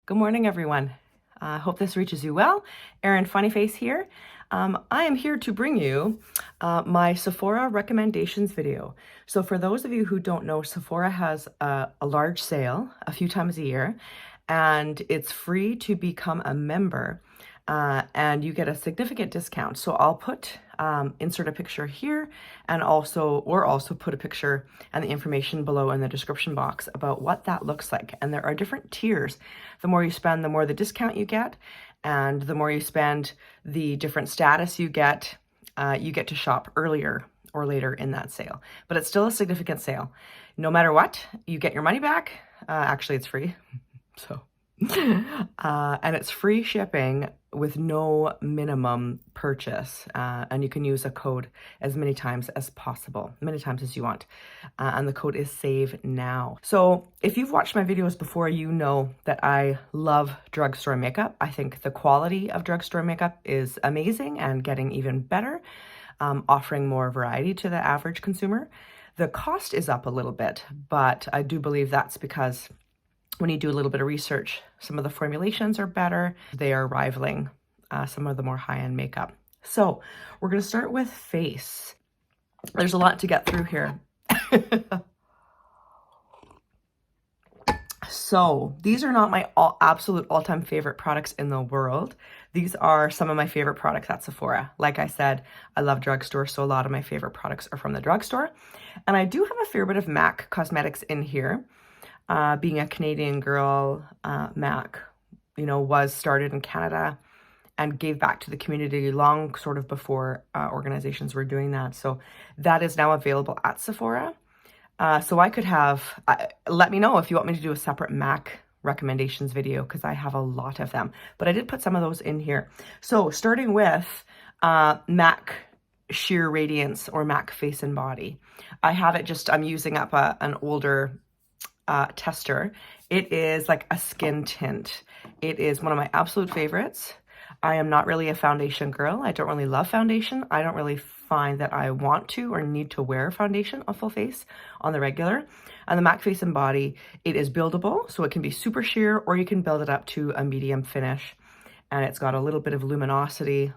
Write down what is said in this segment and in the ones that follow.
Good morning, everyone. Hope this reaches you well. Erin Funnyface here. I am here to bring you my Sephora recommendations video. So for those of you who don't know, Sephora has a large sale a few times a year, and it's free to become a member, and you get a significant discount. So I'll insert a picture here, and also put a picture and the information below in the description box about what that looks like. And there are different tiers. The more you spend, the more the discount you get, and the more you spend, the different status you get to shop earlier or later in that sale. But it's still a significant sale. No matter what, you get your money back. Actually, it's free. So, and it's free shipping with no minimum purchase. And you can use a code as many times as possible, many times as you want. And the code is SAVE NOW. So if you've watched my videos before, you know that I love drugstore makeup. I think the quality of drugstore makeup is amazing and getting even better, offering more variety to the average consumer. The cost is up a little bit, but I do believe that's because when you do a little bit of research, some of the formulations are better. They are rivaling some of the more high-end makeup. So we're going to start with face. There's a lot to get through here. So these are not my absolute all-time favorite products in the world. These are some of my favorite products at Sephora. Like I said, I love drugstore, so a lot of my favorite products are from the drugstore. And I do have a fair bit of MAC cosmetics in here. Being a Canadian girl, MAC, was started in Canada and gave back to the community long sort of before organizations were doing that. So that is now available at Sephora. So I could have, let me know if you want me to do a separate MAC recommendations video, because I have a lot of them. But I did put some of those in here. So starting with MAC Sheer Radiance or MAC Face and Body. I have it I'm using up an older tester. It is like a skin tint. It is one of my absolute favorites. I am not really a foundation girl. I don't really love foundation. I don't really find that I want to or need to wear foundation on full face on the regular. And the MAC Face and Body, it is buildable, so it can be super sheer, or you can build it up to a medium finish. And it's got a little bit of luminosity,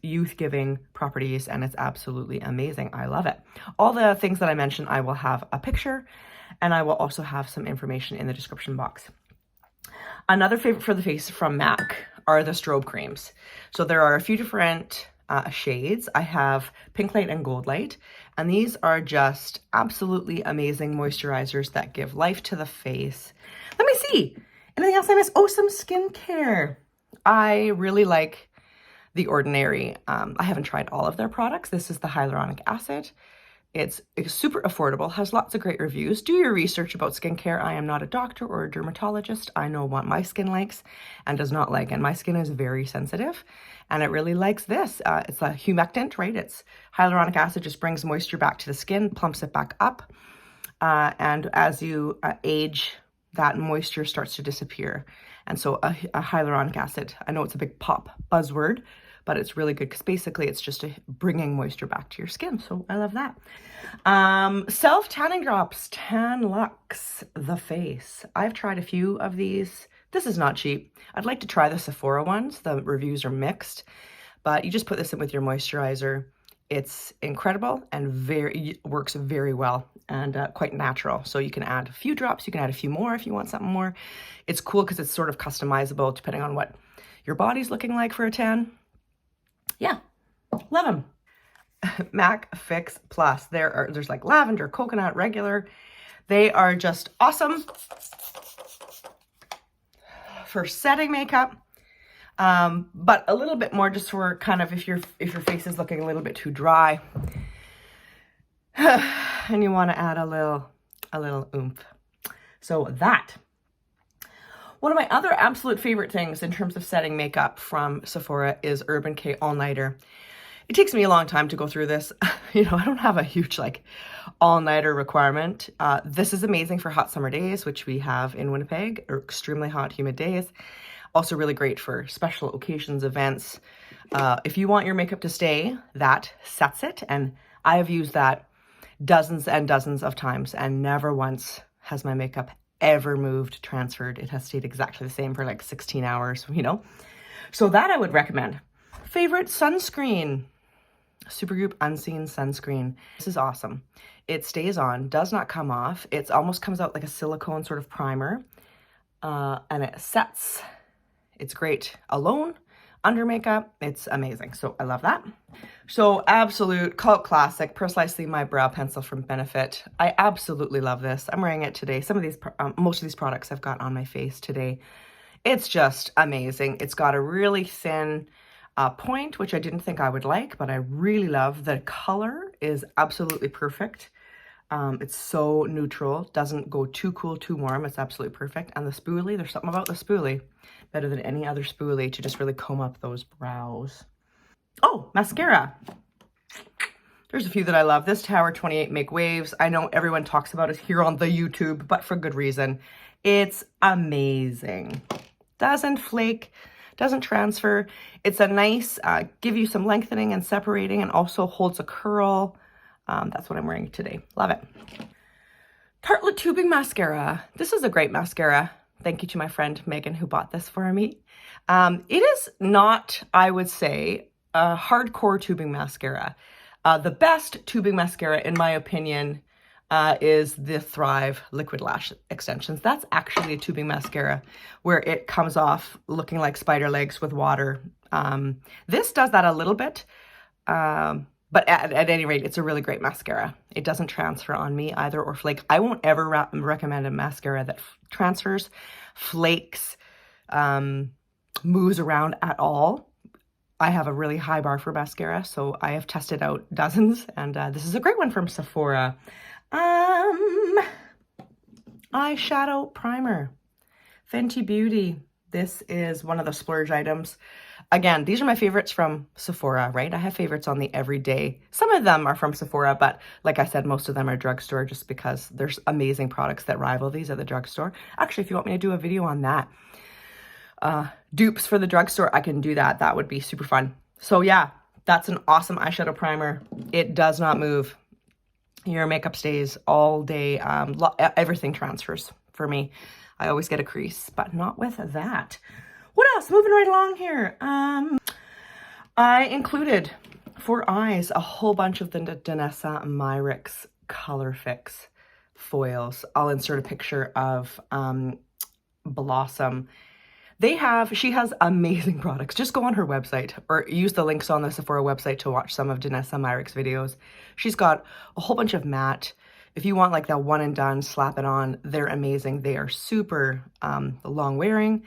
youth-giving properties, and it's absolutely amazing. I love it. All the things that I mentioned, I will have a picture, and I will also have some information in the description box. Another favorite for the face from MAC are the strobe creams. So there are a few different shades. I have Pinklite and Goldlite, and these are just absolutely amazing moisturizers that give life to the face. Let me see. Anything else I missed? Oh, some skincare. I really like The Ordinary. I haven't tried all of their products. This is the hyaluronic acid. It's super affordable, has lots of great reviews. Do your research about skincare. I am not a doctor or a dermatologist. I know what my skin likes and does not like, and my skin is very sensitive, and it really likes this. It's a humectant, right? It's hyaluronic acid, just brings moisture back to the skin, plumps it back up, and as you age, that moisture starts to disappear. And so a hyaluronic acid, I know it's a big pop buzzword, but it's really good because basically it's just bringing moisture back to your skin. So I love that. Self tanning drops, Tan Luxe, the face. I've tried a few of these. This is not cheap. I'd like to try the Sephora ones. The reviews are mixed, but you just put this in with your moisturizer. It's incredible and works very well and quite natural. So you can add a few drops. You can add a few more if you want something more. It's cool because it's sort of customizable depending on what your body's looking like for a tan. Yeah, love them. MAC Fix Plus. There's like lavender, coconut, regular. They are just awesome for setting makeup, but a little bit more just for kind of if your face is looking a little bit too dry and you want to add a little oomph. So that. One of my other absolute favorite things in terms of setting makeup from Sephora is Decay All Nighter. It takes me a long time to go through this. I don't have a huge all-nighter requirement. This is amazing for hot summer days, which we have in Winnipeg, or extremely hot, humid days. Also really great for special occasions, events. If you want your makeup to stay, that sets it. And I have used that dozens and dozens of times, and never once has my makeup ever moved, transferred. It has stayed exactly the same for like 16 hours, you know? So that I would recommend. Favorite sunscreen, Supergroup Unseen Sunscreen. This is awesome. It stays on, does not come off. It almost comes out like a silicone sort of primer, and it sets. It's great alone, under makeup. It's amazing. So I love that. So absolute cult classic, Precisely My Brow Pencil from Benefit. I absolutely love this. I'm wearing it today. Some of these, most of these products I've got on my face today. It's just amazing. It's got a really thin point, which I didn't think I would like, but I really love. The color is absolutely perfect. It's so neutral, doesn't go too cool, too warm. It's absolutely perfect. And the spoolie, there's something about the spoolie better than any other spoolie to just really comb up those brows. Oh, mascara. There's a few that I love. This Tower 28 Make Waves. I know everyone talks about it here on the YouTube, but for good reason. It's amazing. Doesn't flake, doesn't transfer. It's a nice, give you some lengthening and separating, and also holds a curl. That's what I'm wearing today. Love it. Tartlette Tubing Mascara. This is a great mascara. Thank you to my friend Megan who bought this for me. It is not, I would say, a hardcore tubing mascara. The best tubing mascara, in my opinion, is the Thrive Liquid Lash Extensions. That's actually a tubing mascara where it comes off looking like spider legs with water. This does that a little bit, but at any rate, it's a really great mascara. It doesn't transfer on me either or flake. I won't ever recommend a mascara that transfers, flakes, moves around at all. I have a really high bar for mascara, so I have tested out dozens, and this is a great one from Sephora. Eyeshadow primer, Fenty Beauty. This is one of the splurge items. Again, these are my favorites from Sephora, right? I have favorites on the everyday. Some of them are from Sephora, but like I said, most of them are drugstore just because there's amazing products that rival these at the drugstore. Actually, if you want me to do a video on that, dupes for the drugstore, I can do that. That would be super fun. So yeah, that's an awesome eyeshadow primer. It does not move. Your makeup stays all day. Everything transfers for me. I always get a crease, but not with that. What else? Moving right along here. I included for eyes a whole bunch of the Danessa Myricks Colorfix foils. I'll insert a picture of Blossom. She has amazing products. Just go on her website or use the links on the Sephora website to watch some of Danessa Myricks videos. She's got a whole bunch of matte. If you want like that one and done, slap it on. They're amazing. They are super long wearing,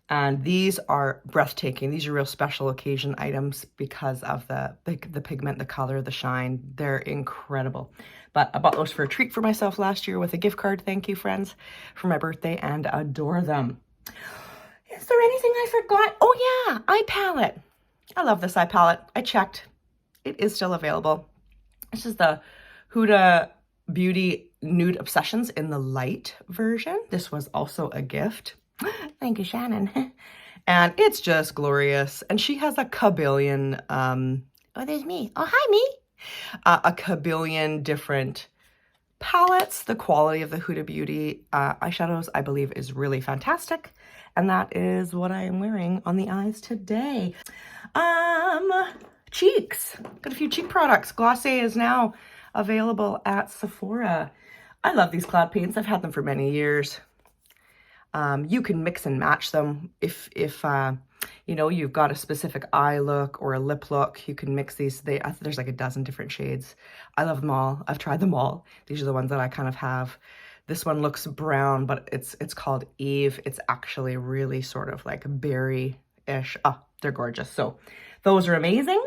and these are breathtaking. These are real special occasion items because of the pigment, the color, the shine. They're incredible. But I bought those for a treat for myself last year with a gift card. Thank you, friends, for my birthday, and adore them. Is there anything I forgot? Oh yeah, eye palette. I love this eye palette. I checked. It is still available. This is the Huda Beauty Nude Obsessions in the light version. This was also a gift. Thank you, Shannon. And it's just glorious. And she has a kabillion, oh, there's me. Oh, hi, me. A kabillion different palettes. The quality of the Huda Beauty eyeshadows, I believe, is really fantastic. And that is what I am wearing on the eyes today. Cheeks. Got a few cheek products. Glossier is now available at Sephora. I love these cloud paints. I've had them for many years. You can mix and match them. If you know, you've got a specific eye look or a lip look, you can mix these. There's like a dozen different shades. I love them all. I've tried them all. These are the ones that I kind of have. This one looks brown, but it's called Eve. It's actually really sort of like berry-ish. Oh, they're gorgeous. So those are amazing.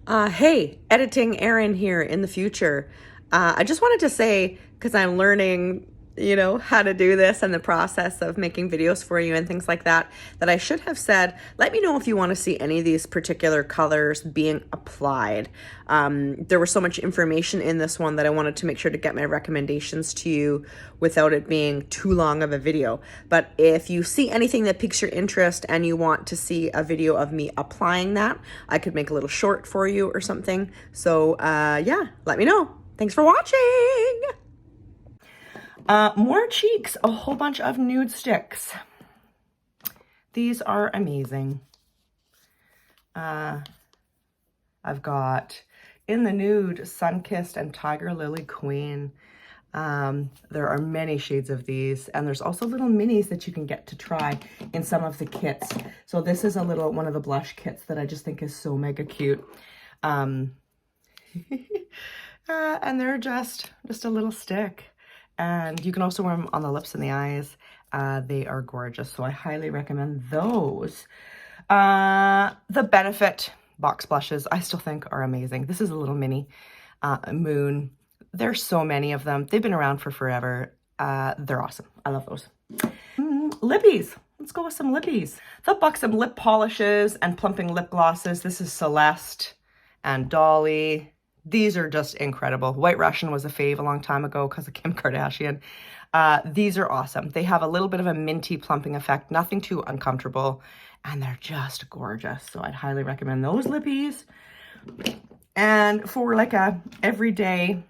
Hey, editing Erin here in the future. I just wanted to say, because I'm learning, you know, how to do this and the process of making videos for you and things like that, that I should have said, let me know if you want to see any of these particular colors being applied. There was so much information in this one that I wanted to make sure to get my recommendations to you without it being too long of a video. But if you see anything that piques your interest and you want to see a video of me applying that, I could make a little short for you or something. So yeah, let me know. Thanks for watching. More cheeks, a whole bunch of Nudestix. These are amazing. I've got in the nude, Sunkissed and Tiger Lily Queen. There are many shades of these, and there's also little minis that you can get to try in some of the kits. So this is one of the blush kits that I just think is so mega cute. And they're just a little stick. And you can also wear them on the lips and the eyes. They are gorgeous, so I highly recommend those. The Benefit box blushes, I still think are amazing. This is a little mini Moone. There's so many of them. They've been around for forever. They're awesome. I love those. Lippies. Let's go with some lippies. The Buxom lip polishes and plumping lip glosses. This is Celeste and Dolly. These are just incredible. White Russian was a fave a long time ago because of Kim Kardashian. These are awesome. They have a little bit of a minty plumping effect, nothing too uncomfortable, and they're just gorgeous. So I'd highly recommend those lippies. And for like a everyday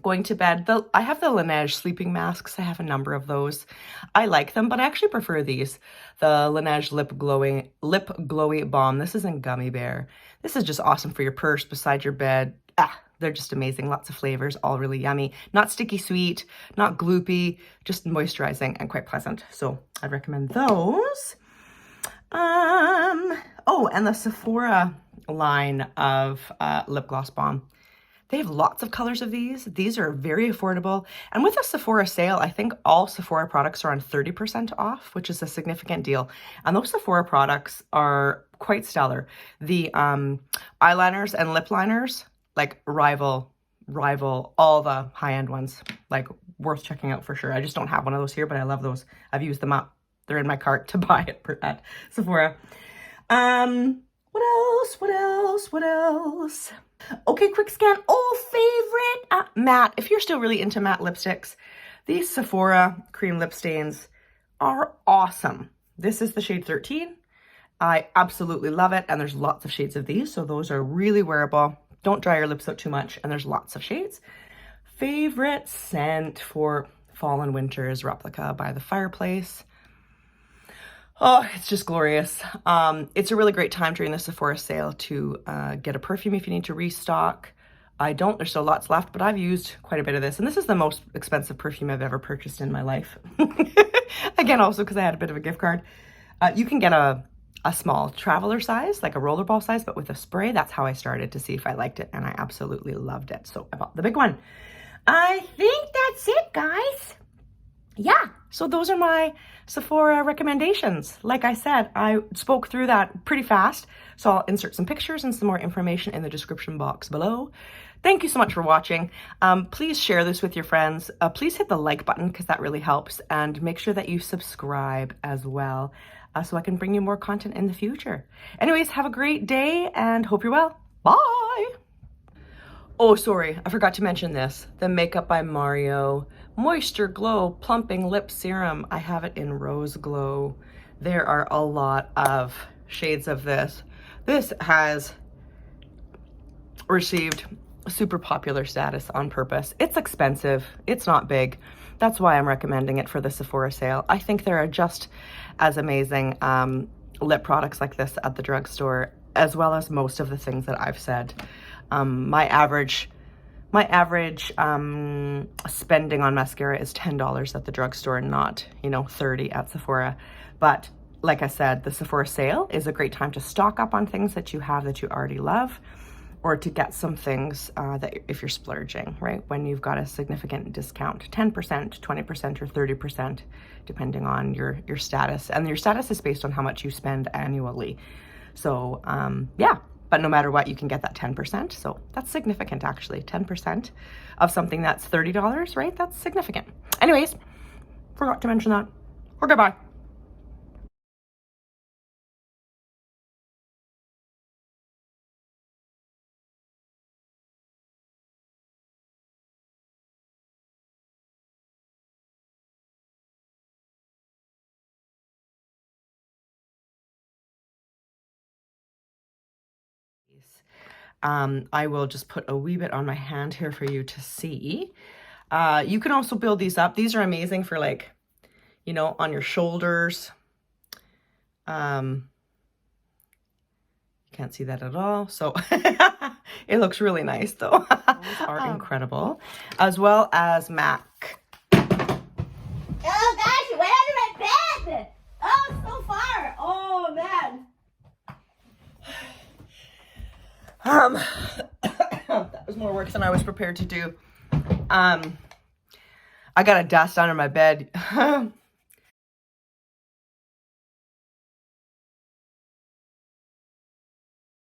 going to bed, I have the Laneige sleeping masks. I have a number of those. I like them, but I actually prefer these. The Laneige Lip Glowy Balm. This is in Gummy Bear. This is just awesome for your purse, beside your bed. They're just amazing. Lots of flavors, all really yummy. Not sticky sweet, not gloopy, just moisturizing and quite pleasant. So I'd recommend those. Oh, and the Sephora line of lip gloss balm. They have lots of colors of these. These are very affordable. And with a Sephora sale, I think all Sephora products are on 30% off, which is a significant deal. And those Sephora products are quite stellar. The eyeliners and lip liners, like rival all the high-end ones, like worth checking out for sure. I just don't have one of those here, but I love those. I've used them up. They're in my cart to buy at Sephora. What else? Okay, quick scan. Oh, favorite matte. If you're still really into matte lipsticks, these Sephora cream lip stains are awesome. This is the shade 13. I absolutely love it, and there's lots of shades of these, so those are really wearable. Don't dry your lips out too much, and there's lots of shades. Favorite scent for fall and winter is Replica by the Fireplace. Oh, it's just glorious. It's a really great time during the Sephora sale to get a perfume if you need to restock. There's still lots left, but I've used quite a bit of this. And this is the most expensive perfume I've ever purchased in my life. Again, also because I had a bit of a gift card. You can get a small traveler size, like a rollerball size, but with a spray. That's how I started to see if I liked it, and I absolutely loved it. So I bought the big one. I think that's it, guys. Yeah, so those are my Sephora recommendations. Like I said, I spoke through that pretty fast, so I'll insert some pictures and some more information in the description box below. Thank you so much for watching. Please share this with your friends. Please hit the like button because that really helps, and make sure that you subscribe as well so I can bring you more content in the future. Anyways, have a great day and hope you're well. Bye! Oh, sorry, I forgot to mention this. The Makeup by Mario Moisture Glow Plumping Lip Serum. I have it in Rose Glow. There are a lot of shades of this. This has received super popular status on purpose. It's expensive. It's not big. That's why I'm recommending it for the Sephora sale. I think there are just as amazing lip products like this at the drugstore, as well as most of the things that I've said. My average spending on mascara is $10 at the drugstore, not, $30 at Sephora. But like I said, the Sephora sale is a great time to stock up on things that you have that you already love, or to get some things that if you're splurging, right? When you've got a significant discount, 10%, 20%, or 30%, depending on your status. And your status is based on how much you spend annually. So yeah. But no matter what, you can get that 10%. So that's significant, actually. 10% of something that's $30, right? That's significant. Anyways, forgot to mention that. Or goodbye. I will just put a wee bit on my hand here for you to see. You can also build these up. These are amazing for like, you know, on your shoulders. You can't see that at all. So it looks really nice though. These are incredible. As well as MAC. Oh gosh, it went under my bed! Oh, so far! Oh man! That was more work than I was prepared to do. I got a dust under my bed.